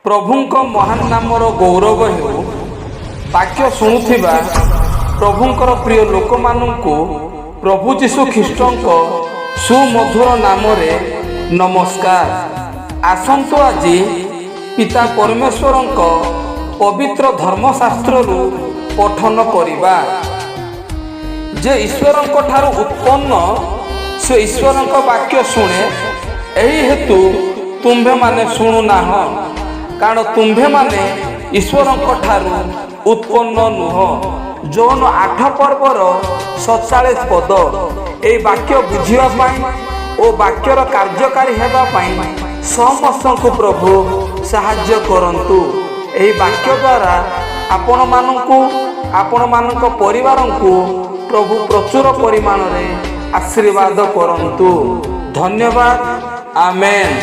प्रभुंक महान नामर गौरव हेउ वाक्य शुणुथिबा प्रभुंकर प्रिय लोक मानंकु प्रभु जीशु ख्रीष्टंक सुमधुर नामरे नमस्कार। आसंतु आजी पिता परमेश्वरंक पवित्र धर्मशास्त्ररु पठन करिबा। जे ईश्वरंक ठारू उत्पन्न से ईश्वरंक वाक्य शुणे, एही हेतु तुम्भे माने शुणुनाह, कारण तुम्भे माने ईश्वरंक ठारू उत्पन्न नुह। जौन 8 पर्वर 47 पद ए वाक्य बुझिबा पाई ओ वाक्यर कार्यकारी हेबा पाई समस्तଙ୍କୁ प्रभु साहाय्य करंतु। एही वाक्य द्वारा आपण मानंकु आपण मानक परिवारंकु प्रभु प्रचुर परिमाण रे आशीर्वाद करंतु। धन्यवाद। आमेन।